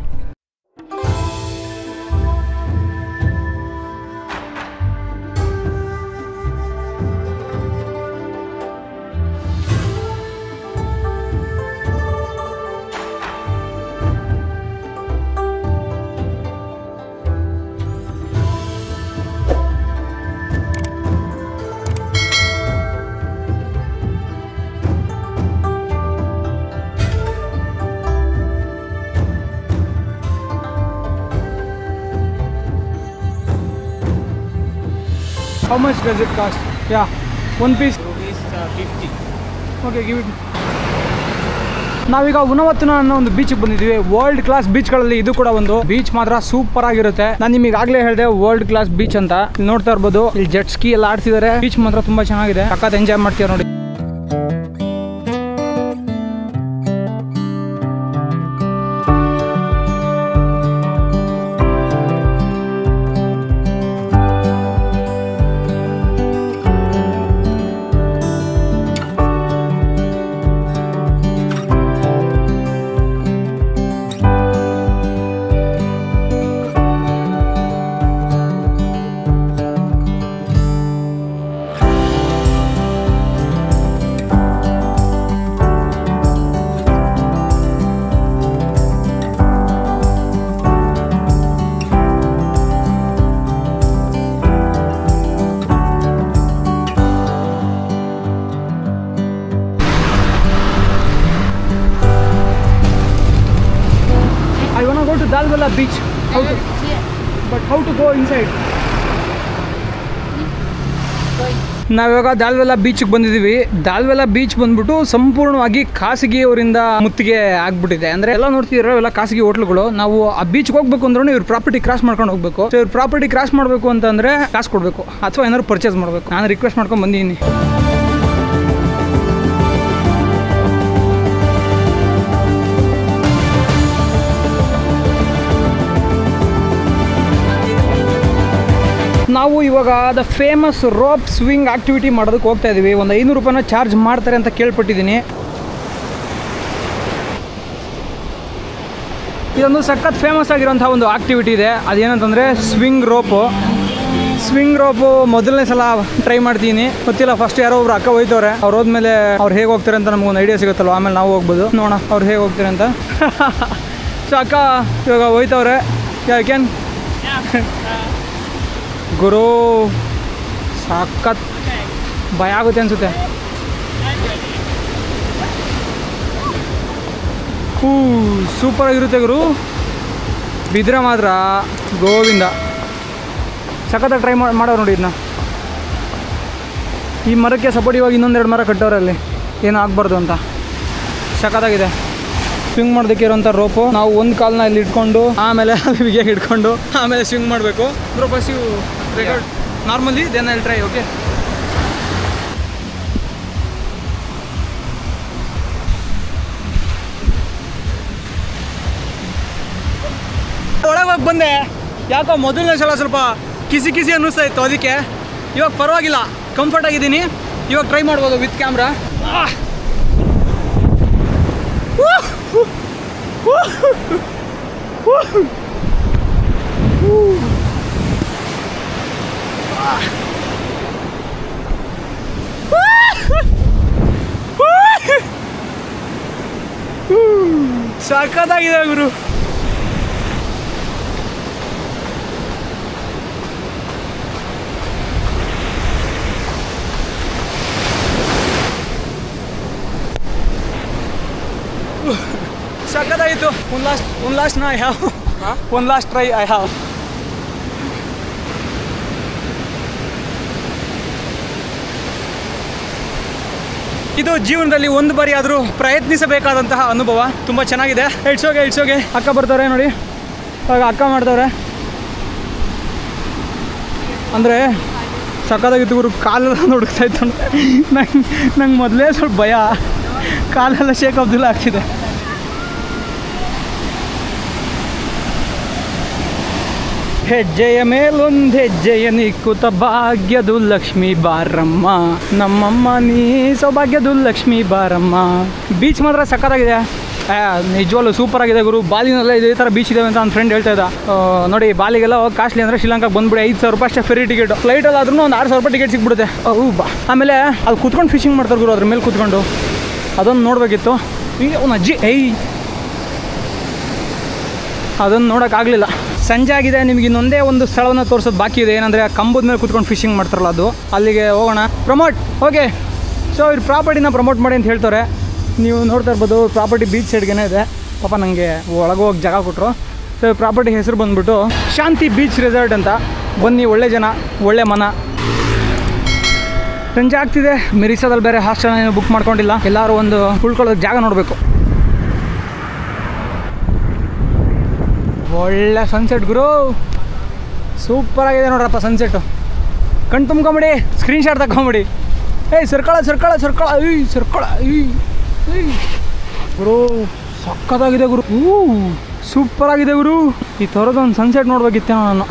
How much does it cost? Yeah, one piece. 50. Okay, give it. ನಾವೀಗ ಉನವತ್ತುನ ಅನ್ನೋ ಒಂದು ಬೀಚ್ಗೆ ಬಂದಿದ್ದೀವಿ. ವರ್ಲ್ಡ್ ಕ್ಲಾಸ್ ಬೀಚ್ಗಳಲ್ಲಿ ಇದು ಕೂಡ ಒಂದು. ಬೀಚ್ ಮಾತ್ರ ಸೂಪರ್ ಆಗಿರುತ್ತೆ. ನಾನು ನಿಮಗೆ ಆಗ್ಲೇ ಹೇಳಿದೆ ವರ್ಲ್ಡ್ ಕ್ಲಾಸ್ ಬೀಚ್ ಅಂತ. ಇಲ್ಲಿ ನೋಡ್ತಾ ಇರ್ಬೋದು, ಇಲ್ಲಿ ಜೆಟ್ ಸ್ಕೀ ಎಲ್ಲ ಆಡ್ತಿದ್ದಾರೆ. ಬೀಚ್ ಮಾತ್ರ ತುಂಬಾ ಚೆನ್ನಾಗಿದೆ, ಸಖತ್ ಎಂಜಾಯ್ ಮಾಡ್ತೀರಾ ನೋಡಿ. Dalvela beach. But how to go inside? ನಾವಿವಾಗ ದಾಲ್ವೆಲ್ಲ ಬೀಚ್ಗೆ ಬಂದಿದ್ದೀವಿ. ದಾಲ್ವೆಲ್ಲ ಬೀಚ್ ಬಂದ್ಬಿಟ್ಟು ಸಂಪೂರ್ಣವಾಗಿ ಖಾಸಗಿಯವರಿಂದ ಮುತ್ತಿಗೆ ಆಗ್ಬಿಟ್ಟಿದೆ. ಅಂದರೆ ಎಲ್ಲ ನೋಡ್ತಿದ್ದೀರ ಎಲ್ಲ ಖಾಸಗಿ ಹೋಟ್ಲುಗಳು. ನಾವು ಆ ಬೀಚ್ಗೆ ಹೋಗ್ಬೇಕು ಅಂದ್ರೂ ಇವ್ರ ಪ್ರಾಪರ್ಟಿ ಕ್ರಾಸ್ ಮಾಡ್ಕೊಂಡು ಹೋಗ್ಬೇಕು. ಸೊ ಇವ್ರ ಪ್ರಾಪರ್ಟಿ ಕ್ರಾಸ್ ಮಾಡಬೇಕು ಅಂತಂದರೆ ಕಾಸು ಕೊಡಬೇಕು ಅಥವಾ ಏನಾದ್ರು ಪರ್ಚೇಸ್ ಮಾಡಬೇಕು. ನಾನು ರಿಕ್ವೆಸ್ಟ್ ಮಾಡ್ಕೊಂಡು ಬಂದಿದ್ದೀನಿ. ನಾವು ಇವಾಗ the famous rope swing activity ಮಾಡೋದಕ್ಕೆ ಹೋಗ್ತಾ ಇದ್ದೀವಿ. ಒಂದು 500 ರೂಪಾಯಿನ ಚಾರ್ಜ್ ಮಾಡ್ತಾರೆ ಅಂತ ಕೇಳ್ಪಟ್ಟಿದ್ದೀನಿ. ಇದೊಂದು ಸಖತ್ ಫೇಮಸ್ ಆಗಿರೋಂಥ ಒಂದು ಆಕ್ಟಿವಿಟಿ ಇದೆ. ಅದೇನಂತಂದರೆ ಸ್ವಿಂಗ್ ರೋಪು. ಮೊದಲನೇ ಸಲ ಟ್ರೈ ಮಾಡ್ತೀನಿ. ಗೊತ್ತಿಲ್ಲ, ಫಸ್ಟ್ ಯಾರೋ ಒಬ್ರು ಅಕ್ಕ ಹೋಯ್ತವ್ರೆ. ಅವ್ರು ಹೋದ್ಮೇಲೆ ಅವ್ರು ಹೇಗೆ ಹೋಗ್ತಾರೆ ಅಂತ ನಮಗೊಂದು ಐಡಿಯಾ ಸಿಗುತ್ತಲ್ವ, ಆಮೇಲೆ ನಾವು ಹೋಗ್ಬೋದು. ನೋಡೋಣ ಅವ್ರು ಹೇಗೆ ಹೋಗ್ತಾರೆ ಅಂತ. ಸೊ ಅಕ್ಕ ಇವಾಗ ಹೋಯ್ತವ್ರೆ. ಕ್ಯಾನ್ ಗುರು ಸಖತ್ ಭಯ ಆಗುತ್ತೆ ಅನಿಸುತ್ತೆ. ಸೂಪರಾಗಿರುತ್ತೆ ಗುರು. ಬಿದ್ದರೆ ಮಾತ್ರ ಗೋವಿಂದ. ಸಖತ್ತಾಗಿ ಟ್ರೈ ಮಾಡೋರು ನೋಡಿ. ಇದನ್ನ ಈ ಮರಕ್ಕೆ ಸಪೋರ್ಟಿವಾಗಿ ಇನ್ನೊಂದೆರಡು ಮರ ಕಟ್ಟೋರೆ ಅಲ್ಲಿ, ಏನೂ ಆಗಬಾರ್ದು ಅಂತ. ಸಖತ್ತಾಗಿದೆ. ಸ್ವಿಂಗ್ ಮಾಡೋದಕ್ಕೆ ಇರೋಂಥ ರೋಪು. ನಾವು ಒಂದು ಕಾಲನ್ನ ಇಲ್ಲಿ ಇಟ್ಕೊಂಡು ಆಮೇಲೆ ಬಿಗಿಯಾಗಿ ಇಟ್ಕೊಂಡು ಆಮೇಲೆ ಸ್ವಿಂಗ್ ಮಾಡಬೇಕು. Bro first you record normally, then I will try. Okay, ಒಳಗೆ ಹೋಗಿ ಬಂದೆ. ಯಾಕೋ ಮೊದಲನೇ ಸಲ ಸ್ವಲ್ಪ ಕಿಸಿ ಅನ್ನಿಸ್ತಾ ಇತ್ತು, ಅದಕ್ಕೆ. ಇವಾಗ ಪರವಾಗಿಲ್ಲ, ಕಂಫರ್ಟ್ ಆಗಿದ್ದೀನಿ. ಇವಾಗ ಟ್ರೈ ಮಾಡ್ಬೋದು ವಿತ್ ಕ್ಯಾಮ್ರಾ. ಸಖತ್ತಾಗಿದೆ ಗುರು. ಸಖತ್ತಾಗಿತ್ತು. one last try I have. One last try I have. ಇದು ಜೀವನದಲ್ಲಿ ಒಂದು ಬಾರಿ ಆದರೂ ಪ್ರಯತ್ನಿಸಬೇಕಾದಂತಹ ಅನುಭವ. ತುಂಬ ಚೆನ್ನಾಗಿದೆ. It's okay. ಅಕ್ಕ ಬರ್ತಾರೆ ನೋಡಿ, ಇವಾಗ ಅಕ್ಕ ಮಾಡ್ತವ್ರೆ. ಅಂದರೆ ಸಖತ್ತಾಗಿತ್ತು ಗುರು. ಕಾಲೆಲ್ಲ ನೋಡ್ತಾ ಇತ್ತು. ನಂಗೆ ಮೊದಲೇ ಸ್ವಲ್ಪ ಭಯ, ಕಾಲೆಲ್ಲ ಶೇಕ್ ಅಬ್ದುಲ್ಲ ಆಗ್ತಿದೆ. ಹೆಜ್ಜೆಯ ಮೇಲೊಂದು ಹೆಜ್ಜೆಯ ನಿಕ್ಕುತ್ತ ಭಾಗ್ಯದು ಲಕ್ಷ್ಮೀ ಬಾರಮ್ಮ, ನಮ್ಮಮ್ಮ ನೀ ಸೌಭಾಗ್ಯದು ಲಕ್ಷ್ಮೀ ಬಾರಮ್ಮ. ಬೀಚ್ ಮಾತ್ರ ಸಖತ್ತಾಗಿದೆ. ನಿಜವಾಗ್ಲೂ ಸೂಪರ್ ಆಗಿದೆ ಗುರು. ಬಾಲಿನಲ್ಲ ಇದೇ ಥರ ಬೀಚ್ ಇದೆ ಅಂತ ನನ್ನ ಫ್ರೆಂಡ್ ಹೇಳ್ತಾ ಇದ್ದ. ನೋಡಿ, ಬಾಲಿಗೆಲ್ಲ ಹೋಗಿ ಕಾಸ್ಟ್ಲಿ ಅಂದರೆ ಶ್ರೀಲಂಕಾಗೆ ಬಂದ್ಬಿಡಿ 5,000 ರೂಪಾಯಿ ಅಷ್ಟೇ ಫೆರಿ ಟಿಕೆಟ್. ಫ್ಲೈಟಲ್ಲಿ ಆದ್ರೂ ಒಂದು 6,000 ರೂಪಾಯಿ ಟಿಕೆಟ್ ಸಿಗ್ಬಿಡುತ್ತೆ. ಆಮೇಲೆ ಅದು ಕುತ್ಕೊಂಡು ಫಿಶಿಂಗ್ ಮಾಡ್ತಾರೆ ಗುರು, ಅದ್ರ ಮೇಲೆ ಕೂತ್ಕೊಂಡು. ಅದೊಂದು ನೋಡಬೇಕಿತ್ತು. ಹೀಗೆ ಒಂದು ಅಜ್ಜಿ ಅದನ್ನು ನೋಡೋಕ್ಕಾಗಲಿಲ್ಲ. ಸಂಜೆ ಆಗಿದೆ. ನಿಮಗೆ ಇನ್ನೊಂದೇ ಒಂದು ಸ್ಥಳವನ್ನು ತೋರಿಸೋದು ಬಾಕಿ ಇದೆ. ಏನಂದರೆ ಆ ಕಂಬದ ಮೇಲೆ ಕೂತ್ಕೊಂಡು ಫಿಶಿಂಗ್ ಮಾಡ್ತಾರಲ್ಲ, ಅದು. ಅಲ್ಲಿಗೆ ಹೋಗೋಣ. ಪ್ರಮೋಟ್. ಓಕೆ, ಸೊ ಇವ್ರು ಪ್ರಾಪರ್ಟಿನ ಪ್ರಮೋಟ್ ಮಾಡಿ ಅಂತ ಹೇಳ್ತಾರೆ. ನೀವು ನೋಡ್ತಾ ಇರ್ಬೋದು, ಪ್ರಾಪರ್ಟಿ ಬೀಚ್ ಸೈಡ್ಗೆ ಇದೆ. ಪಾಪ ನನಗೆ ಒಳಗೋಗಿ ಜಾಗ ಕೊಟ್ಟರು. ಸೊ ಪ್ರಾಪರ್ಟಿ ಹೆಸರು ಬಂದುಬಿಟ್ಟು ಶಾಂತಿ ಬೀಚ್ ರೆಸಾರ್ಟ್ ಅಂತ. ಬನ್ನಿ, ಒಳ್ಳೆ ಜನ, ಒಳ್ಳೆ ಮನ. ಸಂಜೆ ಆಗ್ತಿದೆ. ಮಿರಿಸಾದಲ್ಲಿ ಬೇರೆ ಹಾಸ್ಟೆಲ್ನ ಏನು ಬುಕ್ ಮಾಡ್ಕೊಂಡಿಲ್ಲ. ಎಲ್ಲರೂ ಒಂದು ಉಳ್ಕೊಳ್ಳೋದು ಜಾಗ ನೋಡಬೇಕು. ಒಳ್ಳೆ ಸನ್ಸೆಟ್ ಗುರು. ಸೂಪರಾಗಿದೆ ನೋಡ್ರಪ್ಪ ಸನ್ಸೆಟ್ಟು. ಕಣ್ ತುಂಬ್ಕೊಂಬಿಡಿ, ಸ್ಕ್ರೀನ್ಶಾಟ್ ತಗೊಂಬಿಡಿ. ಸರ್ಕಳ ಗುರು. ಸಕ್ಕತ್ತಾಗಿದೆ ಗುರು. ಸೂಪರಾಗಿದೆ ಗುರು. ಈ ಥರದೊಂದು ಸನ್ಸೆಟ್ ನೋಡ್ಬೇಕಿತ್ತೇನೋ ನಾನು.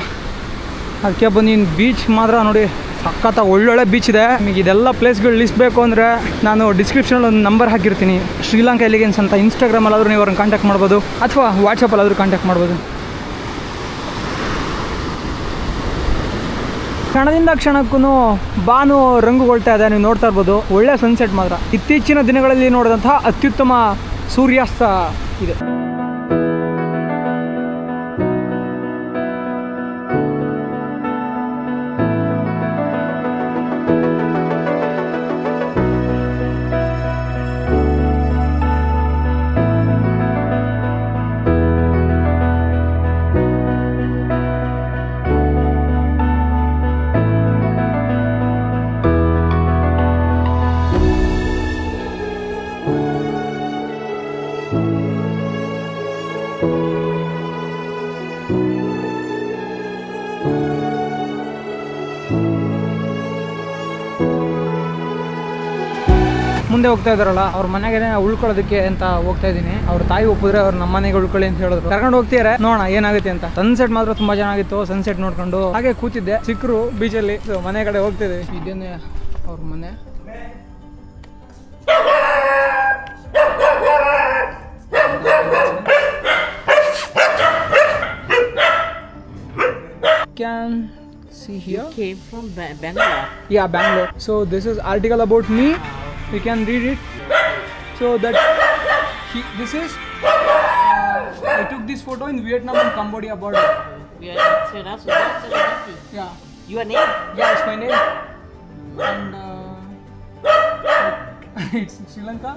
ಅದಕ್ಕೆ ಬನ್ನಿ. ಬೀಚ್ ಮಾತ್ರ ನೋಡಿ ಸಖತ್ತಾಗಿ ಒಳ್ಳೊಳ್ಳೆ ಬೀಚ್ ಇದೆ. ನಿಮಗೆ ಇದೆಲ್ಲ ಪ್ಲೇಸ್ಗಳು ಲಿಸ್ಟ್ ಬೇಕು ಅಂದರೆ ನಾನು ಡಿಸ್ಕ್ರಿಪ್ಷನಲ್ಲಿ ಒಂದು ನಂಬರ್ ಹಾಕಿರ್ತೀನಿ. ಶ್ರೀಲಂಕಾ ಎಲಿಗೆನ್ಸ್ ಅಂತ. ಇನ್ಸ್ಟಾಗ್ರಾಮಲ್ಲಾದರೂ ನೀವು ಅವ್ರನ್ನ ಕಾಂಟ್ಯಾಕ್ಟ್ ಮಾಡ್ಬೋದು, ಅಥವಾ ವಾಟ್ಸಪ್ಪಲ್ಲಾದರೂ ಕಾಂಟ್ಯಾಕ್ಟ್ ಮಾಡ್ಬೋದು. ಕ್ಷಣದಿಂದ ಕ್ಷಣಕ್ಕೂ ಬಾನು ರಂಗುಗೊಳ್ತಾ ಇದೆ. ನೀವು ನೋಡ್ತಾ ಇರ್ಬೋದು. ಒಳ್ಳೆ ಸನ್ಸೆಟ್ ಮಾತ್ರ. ಇತ್ತೀಚಿನ ದಿನಗಳಲ್ಲಿ ನೋಡಿದಂತಹ ಅತ್ಯುತ್ತಮ ಸೂರ್ಯಾಸ್ತ ಇದೆ. ಮುಂದೆ ಹೋಗ್ತಾ ಇದಾರಲ್ಲ ಅವ್ರ ಮನೆಗೆ ಉಳ್ಕೊಳ್ಳೋದಕ್ಕೆ ಅಂತ ಹೋಗ್ತಾ ಇದೀನಿ. ಅವ್ರ ತಾಯಿ ಒಪ್ಪಿದ್ರೆ ಅವ್ರು ನಮ್ಮ ಮನೆಗೆ ಉಳ್ಕೊಳ್ಳಿ ಅಂತ ಹೇಳಿದ್ರು. ಕರ್ಕೊಂಡು ಹೋಗ್ತಿದ್ದಾರೆ, ನೋಡೋಣ ಏನಾಗುತ್ತೆ ಅಂತ. ಸನ್ಸೆಟ್ ಮಾತ್ರ ತುಂಬಾ ಚೆನ್ನಾಗಿತ್ತು. ಸನ್ಸೆಟ್ ನೋಡ್ಕೊಂಡು ಹಾಗೆ ಕೂತಿದ್ದೆ, ಸಿಕ್ಕರು ಬೀಚಲ್ಲಿ. ಮನೆ ಕಡೆ ಹೋಗ್ತಿದ್ವಿ. ಇದೇನೆ ಅವ್ರ ಮನೆ. Can see here. You came from Bangalore. Yeah, Bangalore. So this is article about me. You can read it. So that this is I took this photo in Vietnam and Cambodia border. Yeah. Your name? Yeah, it's my name. And it's Sri Lanka.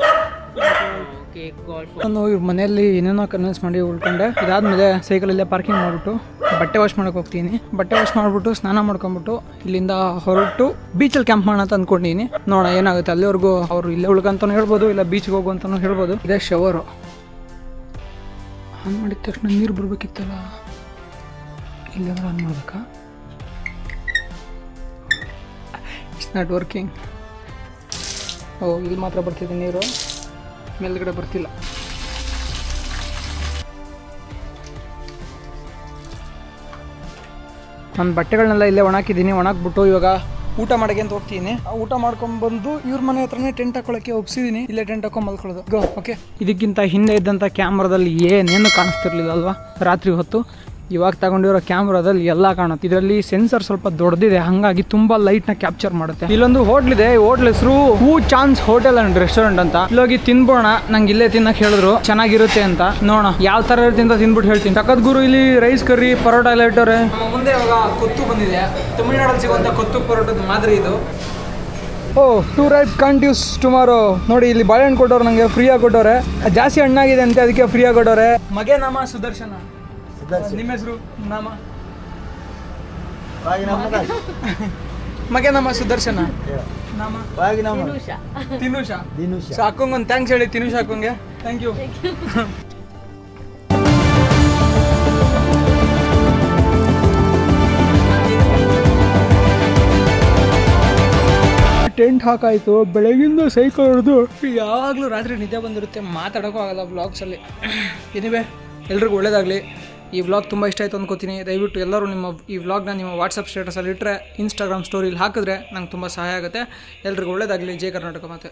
Okay, God. ನಾನು ಇವ್ರ ಮನೆಯಲ್ಲಿ ಏನೇನೋ convince ಮಾಡಿ ಉಳ್ಕೊಂಡೆ. ಇದಾದ್ಮೇಲೆ ಸೈಕಲಲ್ಲೇ parking ಮಾಡಿಬಿಟ್ಟು ಬಟ್ಟೆ wash ಮಾಡೋಕೆ ಹೋಗ್ತೀನಿ. ಬಟ್ಟೆ ವಾಶ್ ಮಾಡಿಬಿಟ್ಟು ಸ್ನಾನ ಮಾಡ್ಕೊಂಬಿಟ್ಟು ಇಲ್ಲಿಂದ ಹೊರಟು ಬೀಚಲ್ಲಿ ಕ್ಯಾಂಪ್ ಮಾಡೋಣ ಅಂತ ಅಂದ್ಕೊಂಡಿದ್ದೀನಿ. ನೋಡೋಣ ಏನಾಗುತ್ತೆ. ಅಲ್ಲಿವರೆಗೂ ಅವರು ಇಲ್ಲೇ ಉಳ್ಕಂತಾನು ಹೇಳ್ಬೋದು, ಇಲ್ಲ ಬೀಚ್ಗೆ ಹೋಗು ಅಂತಾನು ಹೇಳ್ಬೋದು. ಇದೇ ಶವರು. ಆನ್ ಮಾಡಿದ ತಕ್ಷಣ ನೀರು ಬರಬೇಕಿತ್ತಲ್ಲ, ಇಲ್ಲಾಂದ್ರೆ ಆನ್ ಮಾಡ್ಬೇಕಾ? It's not working. ಓ, ಇಲ್ಲಿ ಮಾತ್ರ ಬರ್ತಿದೆ ನೀರು, ಮೇಲ್ಗಡೆ ಬರ್ತಿಲ್ಲ. ನನ್ನ ಬಟ್ಟೆಗಳನ್ನೆಲ್ಲ ಇಲ್ಲೇ ಒಣಾಕಿದ್ದೀನಿ. ಒಣಾಕ್ಬಿಟ್ಟು ಇವಾಗ ಊಟ ಮಾಡೋಕ್ಕೆ ಅಂತ ಹೋಗ್ತೀನಿ. ಊಟ ಮಾಡ್ಕೊಂಡ್ಬಂದು ಇವ್ರ ಮನೆ ಹತ್ರನೇ ಟೆಂಟ್ ಹಾಕೊಳ್ಳೋಕ್ಕೆ ಒಪ್ಸಿದ್ದೀನಿ. ಇಲ್ಲೇ ಟೆಂಟ್ ಹಾಕೊಂಡು ಮಲ್ಕೊಳ್ಳೋದು. ಗೋ. ಓಕೆ. ಇದಕ್ಕಿಂತ ಹಿಂದೆ ಇದ್ದಂಥ ಕ್ಯಾಮ್ರಾದಲ್ಲಿ ಏನೇನು ಕಾಣಿಸ್ತಿರ್ಲಿಲ್ಲ ಅಲ್ವಾ ರಾತ್ರಿ ಹೊತ್ತು. ಇವಾಗ ತಗೊಂಡಿರೋ ಕ್ಯಾಮ್ರಾದಲ್ಲಿ ಎಲ್ಲ ಕಾಣುತ್ತೆ. ಇದರಲ್ಲಿ ಸೆನ್ಸರ್ ಸ್ವಲ್ಪ ದೊಡ್ಡದಿದೆ, ಹಾಗಾಗಿ ತುಂಬಾ ಲೈಟ್ ನ ಕ್ಯಾಪ್ಚರ್ ಮಾಡುತ್ತೆ. ಇಲ್ಲೊಂದು ಹೋಟ್ಲ್ ಇದೆ. ಹೋಟ್ಲ್ ಹೆಸರು ಹೂ ಚಾನ್ಸ್ ಹೋಟೆಲ್ ಅಂಡ್ ರೆಸ್ಟೋರೆಂಟ್ ಅಂತ. ಇಲ್ಲೋಗಿ ತಿನ್ಬೋಣ. ನಂಗೆ ಇಲ್ಲೇ ತಿನ್ನಕ್ ಹೇಳಿದ್ರು, ಚೆನ್ನಾಗಿರುತ್ತೆ ಅಂತ. ನೋಡೋಣ ಯಾವ ತರ ಇರುತ್ತೆ ಅಂತ ತಿನ್ಬಿಟ್ಟು ಹೇಳ್ತೀನಿ. ತಕ್ಕದ್ ಗುರು ಇಲ್ಲಿ ರೈಸ್ ಕರ್ರಿ ಪರೋಟ ಎಲ್ಲ ಇಟ್ಟವ್ರೆ. ನಮ್ಮ ಮುಂದೆ ಇವಾಗ ಕೊತ್ತು ಬಂದಿದೆ. ತಮಿಳ್ನಾಡಲ್ಲಿ ಸಿಗುವಂತ ಕೊತ್ತು ಪರೋಟದ ಮಾದರಿ ಇದು. Oh, too right can't use tomorrow. ನೋಡಿ ಇಲ್ಲಿ ಬಾಳೆಹಣ್ಣು ಕೊಟ್ಟವ್ರು, ನಂಗೆ ಫ್ರೀಯಾಗಿ ಕೊಟ್ಟವ್ರೆ. ಜಾಸ್ತಿ ಹಣ್ಣಾಗಿದೆ ಅಂತೆ, ಅದಕ್ಕೆ ಫ್ರೀಯಾಗಿ ಕೊಟ್ಟವ್ರೆ. ಮಗೆ ನಾಮ ಸುದರ್ಶನ. ನಿಮ್ಮ ಹೆಸರು? ನಾಮ ಮಗೆ ನಾಮ ಸುದರ್ಶನ. ನಾಮ ತಿನುಷಾ. ಸೊ ಅಕ್ಕಂಗೊಂದು ಥ್ಯಾಂಕ್ಸ್ ಹೇಳಿ ತಿನುಷಾ ಅಕ್ಕಂಗೆ. Thank you. ಟೆಂಟ್ ಹಾಕಾಯ್ತು. ಬೆಳಗಿಂದ ಸೈಕಲ್ ಹೊಡೆದು ಯಾವಾಗಲೂ ರಾತ್ರಿ ನಿದ್ದೆ ಬಂದಿರುತ್ತೆ, ಮಾತಾಡೋಕ್ಕೂ ಆಗಲ್ಲ ವ್ಲಾಗ್ಸಲ್ಲಿ. ಏನಿವೆ, ಎಲ್ರಿಗೂ ಒಳ್ಳೇದಾಗಲಿ. ಈ ವ್ಲಾಗ್ ತುಂಬ ಇಷ್ಟ ಆಯಿತು ಅಂದ್ಕೋತೀನಿ. ದಯವಿಟ್ಟು ಎಲ್ಲರೂ ನಿಮ್ಮ ಈ ವ್ಲಾಗ್ನ ನಿಮ್ಮ ವಾಟ್ಸಪ್ ಸ್ಟೇಟಸಲ್ಲಿ ಇಟ್ಟರೆ, ಇನ್ಸ್ಟಾಗ್ರಾಮ್ ಸ್ಟೋರಿಲಿ ಹಾಕಿದ್ರೆ ನಂಗೆ ತುಂಬ ಸಹಾಯ ಆಗುತ್ತೆ. ಎಲ್ರಿಗೂ ಒಳ್ಳೇದಾಗಲಿ. ಜೈ ಕರ್ನಾಟಕ. ಮತ್ತೆ